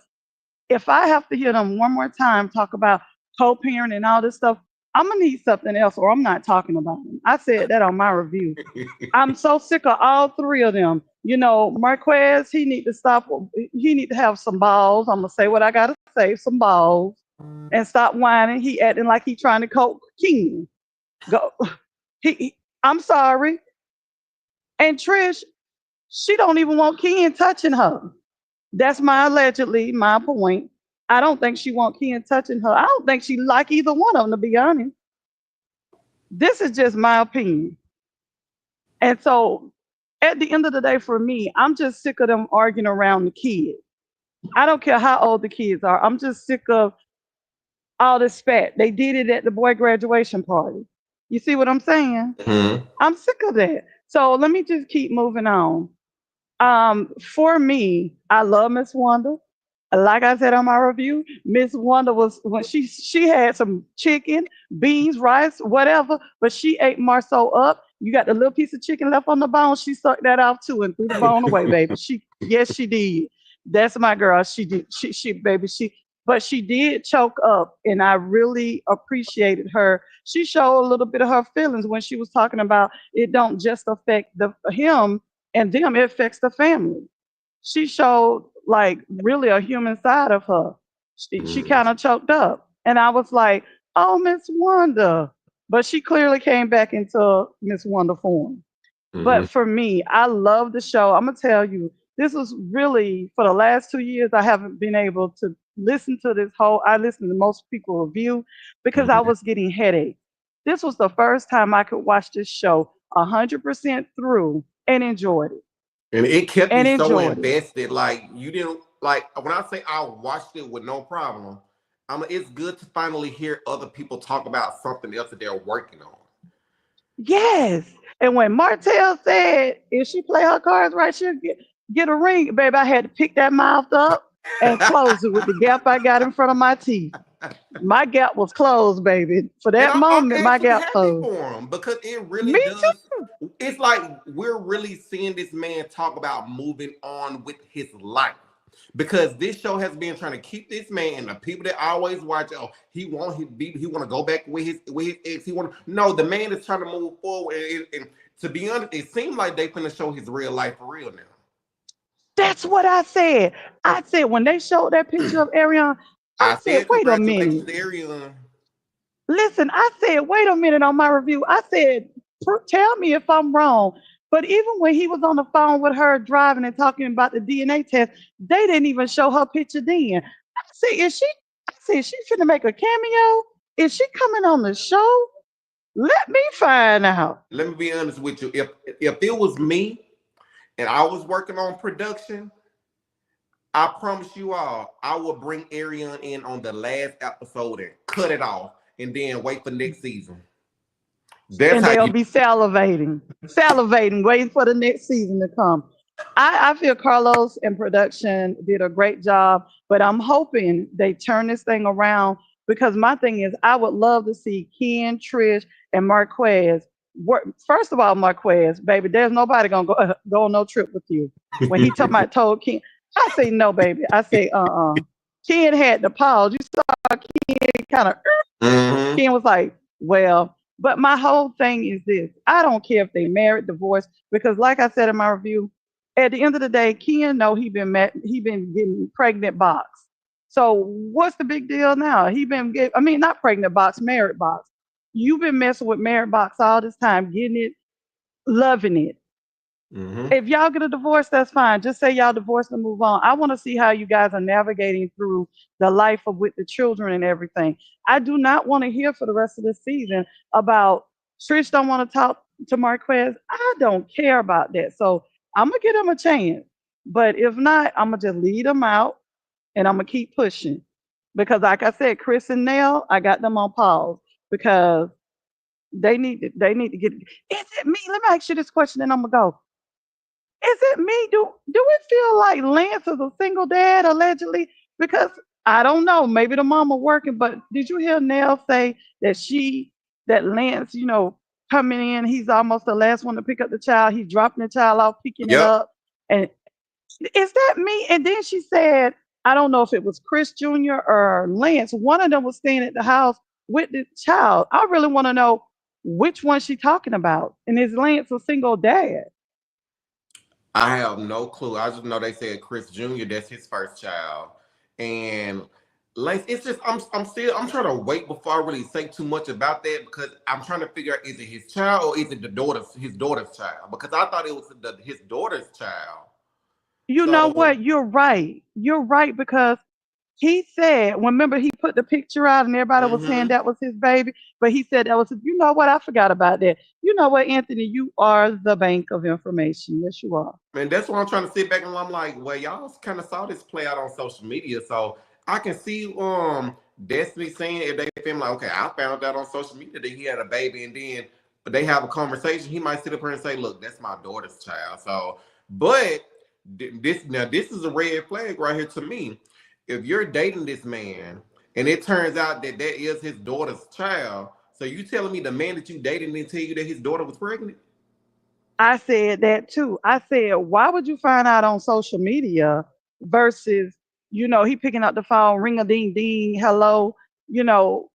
if I have to hear them one more time talk about co-parent and all this stuff, I'm gonna need something else, or I'm not talking about them. I said that on my review. I'm so sick of all three of them. Marquez, he need to stop. He need to have some balls. I'm gonna say what I gotta say, some balls, and stop whining. He acting like he trying to coach King. Go. I'm sorry. And Trish, she don't even want Ken touching her. That's my point. I don't think she want Ken touching her. I don't think she like either one of them, to be honest. This is just my opinion. And so at the end of the day, for me, I'm just sick of them arguing around the kids. I don't care how old the kids are. I'm just sick of all this spat. They did it at the boy graduation party. You see what I'm saying? Mm-hmm. I'm sick of that. So let me just keep moving on. For me, I love Miss Wanda. Like I said on my review, Miss Wanda was when she had some chicken, beans, rice, whatever, but she ate Marceau up. You got the little piece of chicken left on the bone. She sucked that off too and threw the bone away, baby. Yes, she did. That's my girl. She did. Baby, but she did choke up, and I really appreciated her. She showed a little bit of her feelings when she was talking about it. Don't just affect the him and them; it affects the family. She showed like really a human side of her. She kind of choked up. And I was like, oh, Miss Wanda. But she clearly came back into Miss Wanda form. Mm-hmm. But for me, I love the show. I'm going to tell you, this was really, for the last 2 years, I haven't been able to listen to I listened to most people review because I Mm-hmm. was getting headaches. This was the first time I could watch this show 100% through and enjoyed it. And it kept you And so enjoyed it. invested. Like you didn't like when I say I watched it with no problem. It's good to finally hear other people talk about something else that they're working on. Yes. And when Martell said if she play her cards right, she'll get a ring, baby, I had to pick that mouth up. and closed it with the gap I got in front of my teeth. My gap was closed, baby. For And that I'm moment, my actually gap happy closed. for him because it really Me does. too. It's like we're really seeing this man talk about moving on with his life. Because this show has been trying to keep this man, and the people that always watch, oh, he want to go back with his ex. He want no, the man is trying to move forward. And to be honest, it seems like they finna show his real life for real That's what I said. I said when they showed that picture now. of Arian, I I said, said wait a minute. congratulations, Arian. Listen, I said, wait a minute on my review. I said, tell me if I'm wrong. But even when he was on the phone with her driving and talking about the DNA test, they didn't even show her picture then. I said, I said, she finna make a cameo? Is she coming on the show? Let me find out. Let me be honest with you. If it was me and I was working on production, I promise you all, I will bring Arian in on the last episode and cut it off, and then wait for next season. That's And how they'll you. be salivating, waiting for the next season to come. I feel Carlos and production did a great job, but I'm hoping they turn this thing around because my thing is, I would love to see Ken, Trish, and Marquez work. First of all, Marquez, baby, there's nobody gonna go on no trip with you. When he told Ken, I say no, baby. I say Ken had the pause. You saw Ken kind of Mhm. Ken was like, well, but my whole thing is this. I don't care if they married, divorced, because like I said in my review, at the end of the day, Ken know he been getting pregnant box. So what's the big deal now? I mean not pregnant box, married box. You've been messing with married box all this time, getting it, loving it. Mhm. If y'all get a divorce, that's fine. Just say y'all divorced and move on. I want to see how you guys are navigating through the life of with the children and everything. I do not want to hear for the rest of the season about Trish don't want to talk to Marquez. I don't care about that. So I'm gonna give them a chance. But if not, I'm gonna just lead them out and I'm gonna keep pushing. Because like I said, Chris and Nell, I got them on pause because they need to get. Is it me? Let me ask you this question and I'm gonna go. Is it me? Do it feel like Lance is a single dad allegedly? Because I don't know. Maybe the mama working, but did you hear Nell say that Lance, coming in, he's almost the last one to pick up the child. He's dropping the child off, picking it Yep. up. And is that me? And then she said, I don't know if it was Chris Jr. or Lance. One of them was staying at the house with the child. I really want to know which one she talking about. And is Lance a single dad? I have no clue. I just know they said Chris Jr. That's his first child, and like it's just I'm trying to wait before I really say too much about that because I'm trying to figure out is it his child or is it his daughter's child, because I thought it was his daughter's child. You know So. what? You're right. You're right because he said, remember he put the picture out and everybody was saying Mhm. that was his baby, but he said that was his, you know what? I forgot about that. You know what, Anthony? You are the bank of information. Yes, you are. And that's why I'm trying to sit back and I'm like, well, y'all kind of saw this play out on social media, so I can see Destiny saying if they feel like, okay, I found out on social media that he had a baby, and then they have a conversation, he might sit up here and say, look, that's my daughter's child. So, but this is a red flag right here to me. If you're dating this man and it turns out that that is his daughter's child, so you telling me the man that you dated didn't tell you that his daughter was pregnant? I said that too. I said, why would you find out on social media versus, he picking up the phone, ring a ding ding, hello.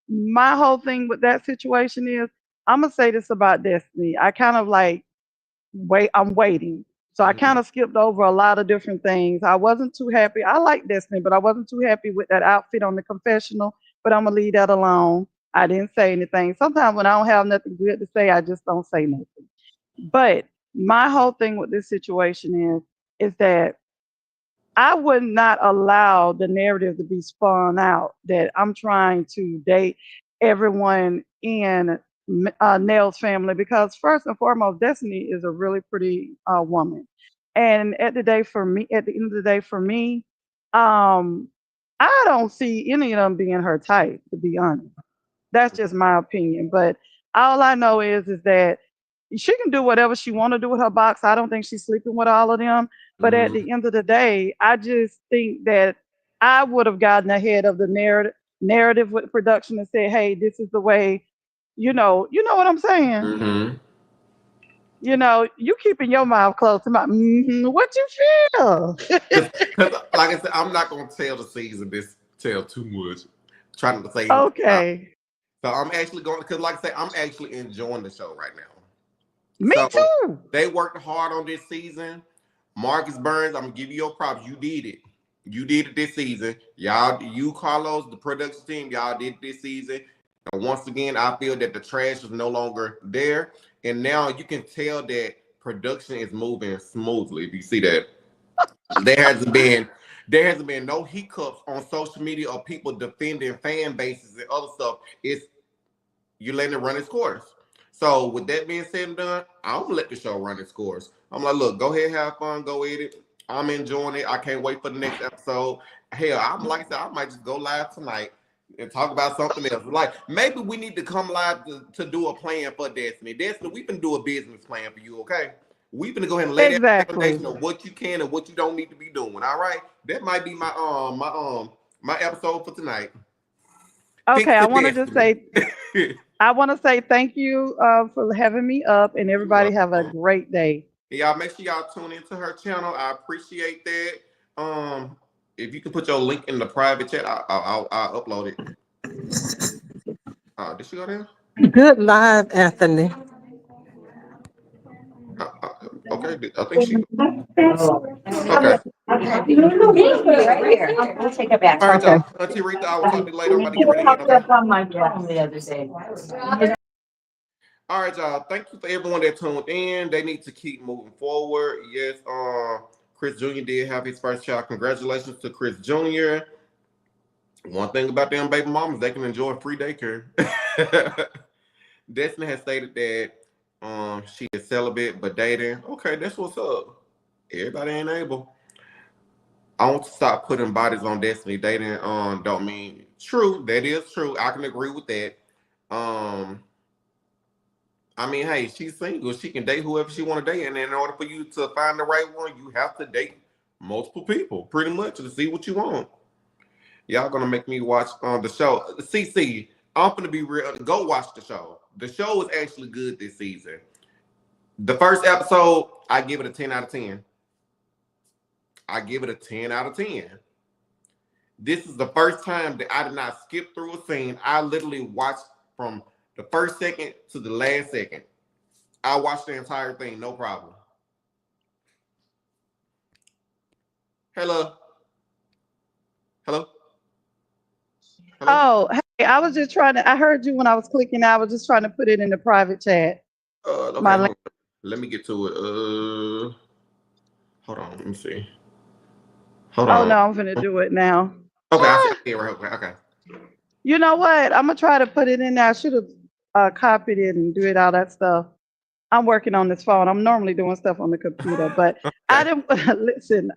My whole thing with that situation is, I'm gonna say this about Destiny. I kind of like I'm waiting. So I kind Mhm. of skipped over a lot of different things. I wasn't too happy. I like Destiny, but I wasn't too happy with that outfit on the confessional. But I'm gonna leave that alone. I didn't say anything. Sometimes when I don't have nothing good to say, I just don't say nothing. But my whole thing with this situation is that I would not allow the narrative to be spun out that I'm trying to date everyone in Nell's family because first and foremost, Destiny is a really pretty woman, and at the end of the day, for me, um, I don't see any of them being her type. To be honest, that's just my opinion. But all I know is that she can do whatever she want to do with her box. I don't think she's sleeping with all of them. But at Mhm. the end of the day, I just think that I would have gotten ahead of the narrative with production and said, "Hey, this is the way." You know what I'm saying. Mm-hmm. You keeping your mouth closed. About what you feel. Because, like I said, I'm not gonna tell the season this tell too much. Trying to say anything about it. Okay, So I'm actually going because, like I say, I'm actually enjoying the show right now. me So too. they worked hard on this season. Marcus Burns, I'm gonna give you your props. You did it. You did it this season. Y'all, you Carlos, the production team, y'all did it this season. And once again, I feel that the trash is no longer there. And now you can tell that production is moving smoothly. If you see that. There hasn't been no hiccups on social media of people defending fan bases and other stuff. It's you letting it run its course. So with that being said and done, I'm gonna let the show run its course. I'm like, look, go ahead, have fun, go eat it. I'm enjoying it. I can't wait for the next episode. Hell, I'm like I said, I might just go live tonight and talk about something else. Like maybe we need to come live to do a plan for Destiny. Destiny, we can do a business plan for you, okay? We gonna go ahead and lay that Exactly. foundation of what you can and what you don't need to be doing. All right, that might be my episode for tonight. Okay, Fix I the want to just Destiny. say thank you for having me up, and You're everybody have a welcome. great day. Y'all make sure y'all tune into her channel. I appreciate that. If you can put your link in the private chat, I'll upload it. Did she go there? Good live, Anthony. Uh, uh, okay, I think she. Okay. Right here. We'll take it back. All right, Okay. y'all. Auntie Rita, I will talk to you later. I'm about to get ready to eat. Okay. On my phone the other day. All right, y'all. Thank you for everyone that tuned in. They need to keep moving forward. Yes, Chris Jr. did have his first child. Congratulations to Chris Jr. One thing about them baby mamas, they can enjoy free daycare. Destiny has stated that she is celibate but dating. Okay, that's what's up. Everybody ain't able. I want to stop putting bodies on Destiny. Dating don't mean true. That is true. I can agree with that. I mean, hey, she's single. She can date whoever she want to date, and in order for you to find the right one, you have to date multiple people, pretty much, to see what you want. Y'all gonna make me watch the show. CC, I'm gonna be real. Go watch the show. The show is actually good this season. The first episode, I give it a 10 out of 10. I give it a 10 out of 10. This is the first time that I did not skip through a scene. I literally watched from the first second to the last second. I watched the entire thing, no problem. Hello. Hello. Hello. Oh, hey, I was just trying to. I heard you when I was clicking. I was just trying to put it in the private chat. Okay, My hold link. on. Let me get to it. Hold on. Let me see. Hold Oh on. no, I'm gonna do it now. Okay, I Ah, see it right. Okay. you know what? I'm gonna try to put it in there. I should have copied it and do it all that stuff. I'm working on this phone. I'm normally doing stuff on the computer, but I Okay. didn't listen.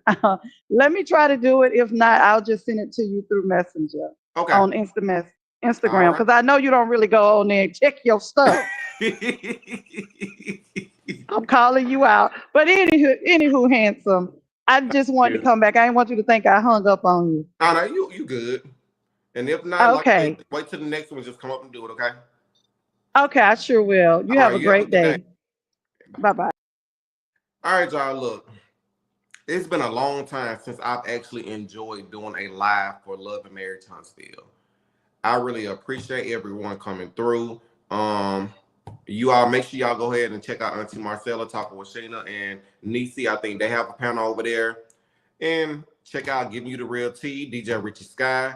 Let me try to do it. If not, I'll just send it to you through Messenger Okay. on All Instagram, right. because I know you don't really go on there and check your stuff. I'm calling you out. But anywho, handsome. I just wanted Yeah. to come back. I didn't want you to think I hung up on you. Oh, no, you good. And if not, like I said, Okay. wait till the next one. Just come up and do it. Okay. Okay, I sure will. You All have right. a You have a great good day. day. Bye bye. All right, y'all. Look, it's been a long time since I've actually enjoyed doing a live for Love and Marriage Huntsville. I really appreciate everyone coming through. You all make sure y'all go ahead and check out Auntie Marcella talking with Sheena and Nisi. I think they have a panel over there. And check out Giving You the Real Tea, DJ Richie Sky.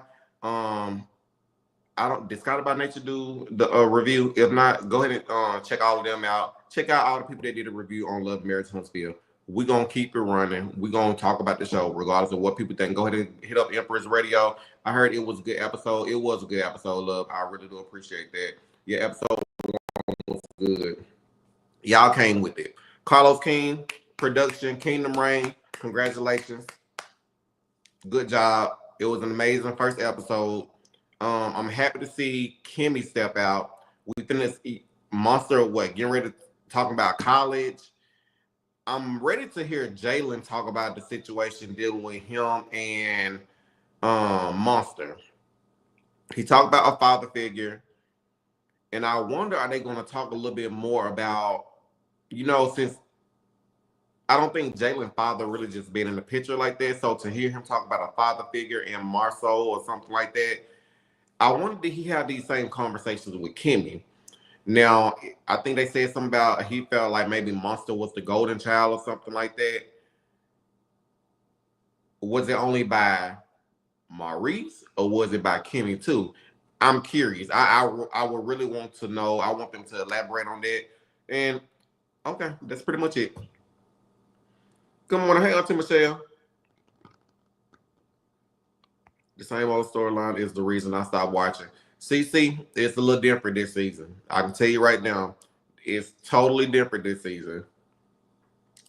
Did Scott by Nature do the review? If not, go ahead and check all of them out. Check out all the people that did a review on Love Marriage Huntsville. We're gonna keep it running. We're gonna talk about the show, regardless of what people think. Go ahead and hit up Empress Radio. I heard it was a good episode. It was a good episode, love. I really do appreciate that. Your episode was good. Y'all came with it. Carlos King, production, Kingdom Reign. Congratulations. Good job. It was an amazing first episode. I'm happy to see Kimmy step out. We finished Monster what? Getting ready to talk about college. I'm ready to hear Jalen talk about the situation dealing with him and Monster. He talked about a father figure, and I wonder, are they going to talk a little bit more about, since I don't think Jalen's father really just been in the picture like that. So to hear him talk about a father figure and Marceau or something like that, I wonder did he have these same conversations with Kimmy? Now, I think they said something about he felt like maybe Monster was the golden child or something like that. Was it only by Maurice or was it by Kimmy too? I'm curious. I would really want to know. I want them to elaborate on that. And okay, that's pretty much it. Good morning. Hey, Auntie Michelle. The same old storyline is the reason I stopped watching. CC, it's a little different this season. I can tell you right now, it's totally different this season.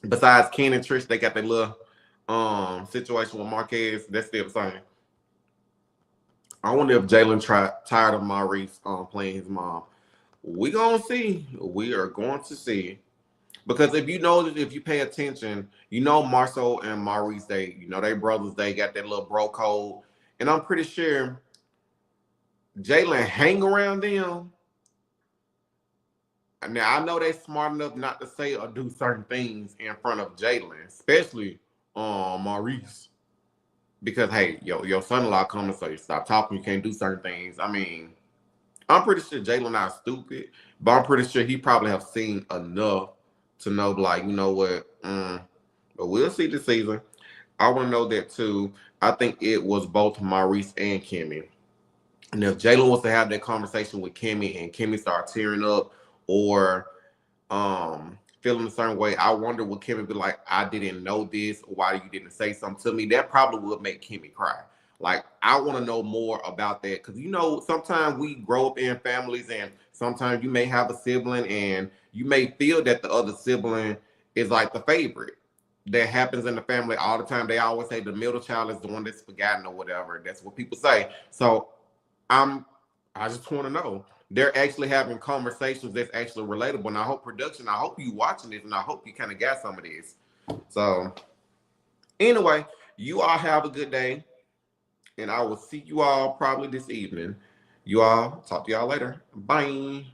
Besides Ken and Trish, they got their little situation with Marquez. That's still the same. I wonder if Jalen tired of Maurice playing his mom. We gonna see. We are going to see. Because if you pay attention, Marcel and Maurice, they brothers, they got that little bro code. And I'm pretty sure Jalen hang around them. Now I know they smart enough not to say or do certain things in front of Jalen, especially Maurice. Because hey, your son-in-law coming, so you stop talking, you can't do certain things. I mean, I'm pretty sure Jalen not stupid, but I'm pretty sure he probably have seen enough to know, like, you know what? But we'll see this season. I want to know that too. I think it was both Maurice and Kimmy. And if Jalen wants to have that conversation with Kimmy and Kimmy start tearing up or feeling a certain way, I wonder would Kimmy be like, I didn't know this, or why you didn't say something to me? That probably would make Kimmy cry. Like, I want to know more about that because, sometimes we grow up in families and sometimes you may have a sibling and you may feel that the other sibling is like the favorite. That happens in the family all the time. They always say the middle child is the one that's forgotten or whatever. That's what people say. So I just want to know. They're actually having conversations that's actually relatable. And I hope you watching this and I hope you kind of got some of this. So anyway, you all have a good day. And I will see you all probably this evening. You all, talk to y'all later. Bye.